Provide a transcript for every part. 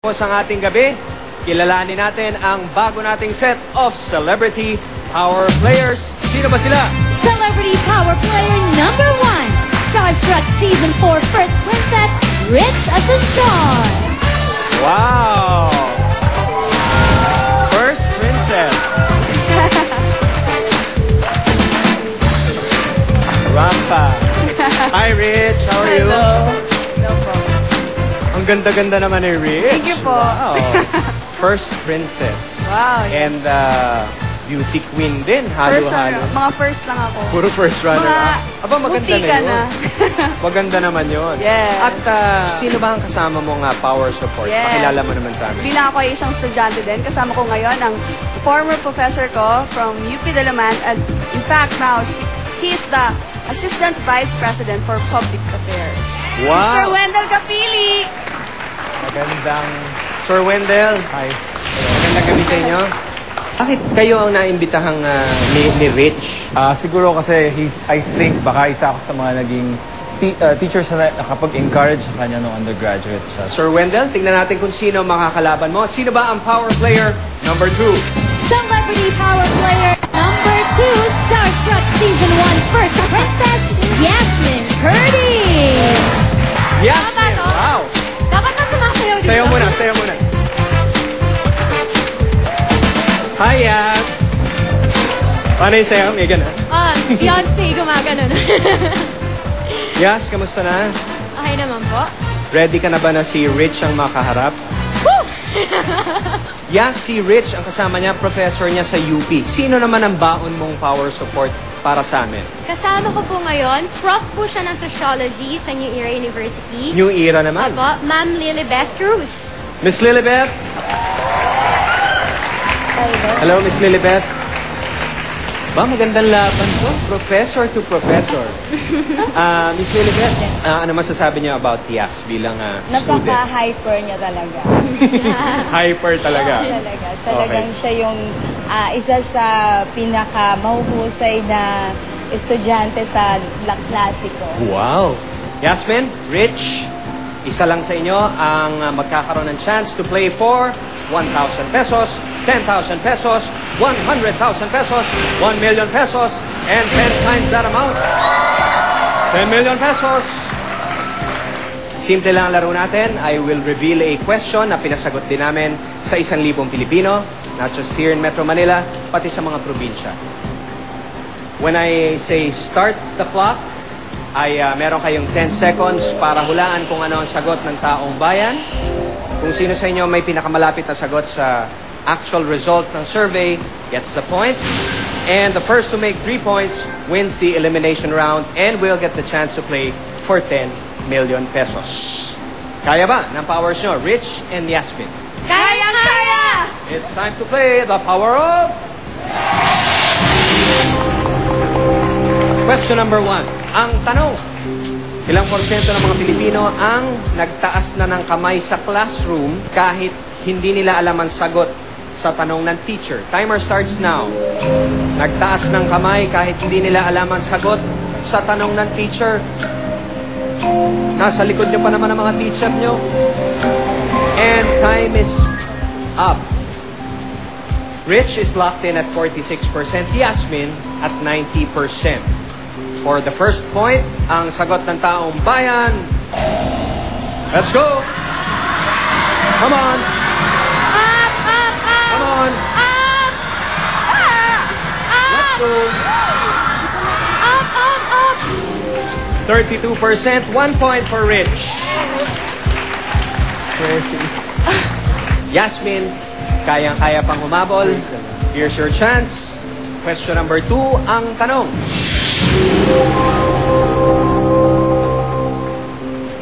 Sa ating gabi, kilalanin natin ang bago nating set of celebrity power players. Sino ba sila? Celebrity power player number 1, Starstruck Season 4 First Princess, Rich Asuncion. Wow! First Princess. Rampa. Hi, Rich. How are you? Hello po. Ang ganda-ganda naman ni Rich. Thank you po. Wow. First Princess. Wow, yes. And beauty queen din. First Halo-halo. mga first lang ako. Puro first runner. Mga Aba, maganda butika na yun. na. Maganda naman yun. Yes. At sino ba ang kasama mong power support? Yes. Pakilala mo naman sa amin. Bilang ako ay isang estudyante din, kasama ko ngayon ang former professor ko from UP Dalaman. And in fact, now, he is the Assistant Vice President for Public Affairs. Wow. Mr. Wendell Capili! Magandang Sir Wendell. Hi. Magandang gabi sa inyo. Bakit kayo ang naimbitahang ni Rich? Siguro kasi I think baka isa ako sa mga naging teachers na nakapag-encourage sa kanya nung undergraduate siya. Sir Wendell, tingnan natin kung sino makakalaban mo. Sino ba ang power player number 2? Celebrity power player number 2, Starstruck Season 1 First Princess, Yasmin Curtis. Yasmin! Wow! Dapat na sumasayaw dito. Sayaw muna, sayaw muna. Hi, Yas! Paano yung sayaw? May gana? Beyonce, gumaganon. Yas, kamusta na? Okay naman po. Ready ka na ba na si Rich ang makaharap? Woo! Yes, si Rich, ang kasama niya, professor niya sa UP. Sino naman ang baon mong power support para sa amin? Kasama ko po ngayon, prof po siya ng Sociology sa New Era University. New Era naman. Opo, Ma'am Lilibeth Cruz. Miss Lilibeth? Hello, Miss Lilibeth. Ba, magandang laban to. Professor to professor. Miss Lilibeth, ano masasabi niyo about Yas bilang student? Napaka-hyper niya talaga. Hyper talaga. Talagang siya yung isa sa pinaka-mahuhusay na estudyante sa klase ko. Wow! Yasmin, Rich, isa lang sa inyo ang magkakaroon ng chance to play for 1,000 pesos, 10,000 pesos, 100,000 pesos, 1 million pesos, and 10 times that amount. 10 million pesos. Simple lang ang laro natin. I will reveal a question na pinasagot din namin sa 1,000 Pilipino, not just here in Metro Manila, pati sa mga probinsya. When I say start the clock, ay meron kayong 10 seconds para hulaan kung ano ang sagot ng taong bayan. Kung sino sa inyo may pinakamalapit na sagot sa actual result ng survey gets the point. And the first to make 3 points wins the elimination round and will get the chance to play for 10 million pesos. Kaya ba ng powers nyo, Rich and Yasmin? Kaya! It's time to play the power of... Question number 1. Ang tanong, ilang porsyento ng mga Pilipino ang nagtaas na ng kamay sa classroom kahit hindi nila alam ang sagot sa tanong ng teacher? Timer starts now. Nagtaas ng kamay kahit hindi nila alam ang sagot sa tanong ng teacher. Nasa likod nyo pa naman ang mga teacher nyo. And time is up. Rich is locked in at 46%. Yasmin at 90%. For the first point, ang sagot ng taong bayan. Let's go! Come on! Up, up, up! Come on! Up! Let's go! Up, up, up! 32%, 1 point for Rich. Yasmin, kayang-kaya pang humabol. Here's your chance. Question number 2, ang tanong.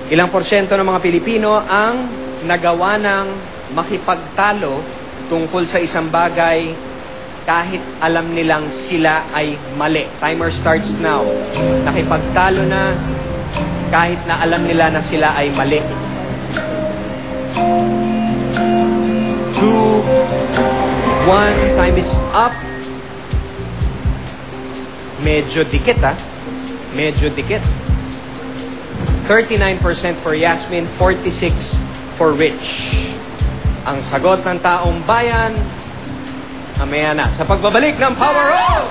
Ilang porsyento ng mga Pilipino ang nagawa ng makipagtalo tungkol sa isang bagay kahit alam nilang sila ay mali? Timer starts now. Nakipagtalo na kahit na alam nila na sila ay mali. 2, 1, time is up. Medyo dikit Medyo dikit. 39% for Yasmin, 46% for Rich. Ang sagot ng taong bayan, mamaya na sa pagbabalik ng Power Roll!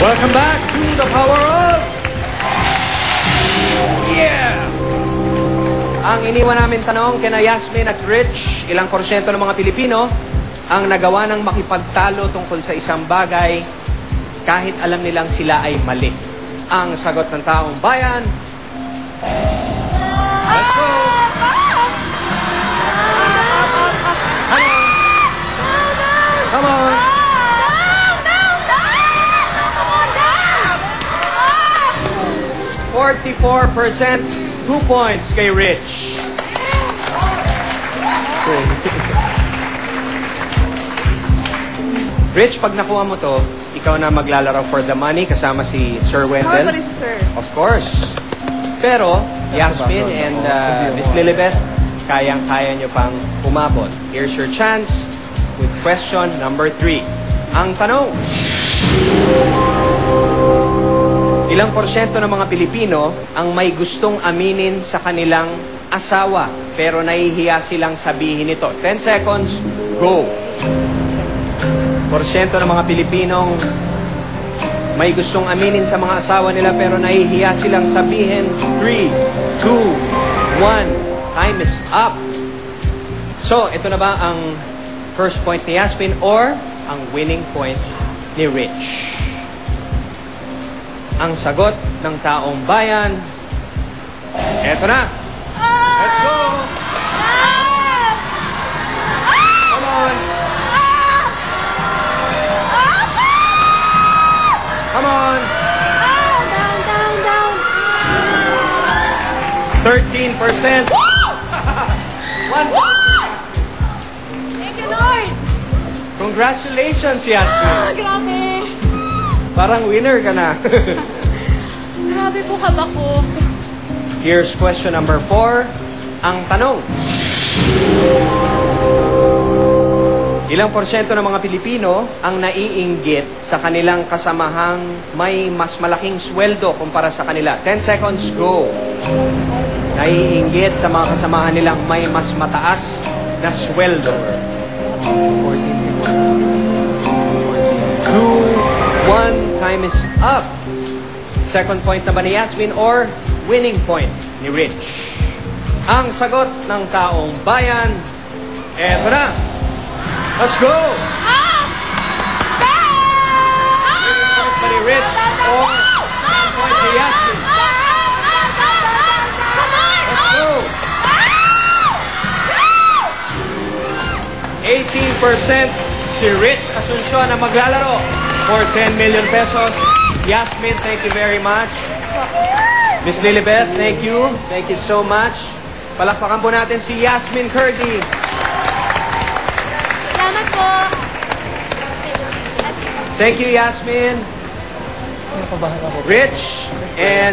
Welcome back to the Power Roll! Yeah! Ang iniwan namin tanong kina Yasmin at Rich, ilang porsyento ng mga Pilipino ang nagawa ng makipagtalo tungkol sa isang bagay kahit alam nilang sila ay mali. Ang sagot ng taong bayan, let's go! Come on! 44%, 2 points kay Rich. Rich, pag nakuha mo to, ikaw na maglalaro for the money kasama si Sir Wendell. Sama pa rin si Sir. Of course. Pero, Yasmin and Miss Lilibeth, kayang-kaya nyo pang umabot. Here's your chance with question number 3. Ang tanong, ilang porsyento ng mga Pilipino ang may gustong aminin sa kanilang asawa pero nahihiya silang sabihin ito? 10 seconds, go! Porsyento ng mga Pilipinong may gustong aminin sa mga asawa nila pero nahihiya silang sabihin. 3, 2, 1, time is up. So, ito na ba ang first point ni Yasmin or ang winning point ni Rich? Ang sagot ng taong bayan, eto na. Let's go! Come on! Come on! Down, down, down. 13%. 1. Thank you, Lord. Congratulations, Yasmin. Grabe. Parang winner ka na. Grabe po kabak ko. Here's question number 4. Ang tanong, ilang porsyento ng mga Pilipino ang naiinggit sa kanilang kasamahang may mas malaking sweldo kumpara sa kanila? 10 seconds, go! Naiinggit sa mga kasamahan nilang may mas mataas na sweldo. 2, 1, time is up. Second point na ba ni Yasmin or winning point ni Rich? Ang sagot ng taong bayan, eto na. Let's go! Winning point ba ni Rich or winning point ni Yasmin? Let's go! 18% si Rich Asuncion na maglalaro for 10 million pesos. Yasmin, thank you very much. Miss Lilibeth, thank you. Thank you so much. Palakpakan po natin si Yasmin Curdy. Salamat po. Thank you, Yasmin. Rich and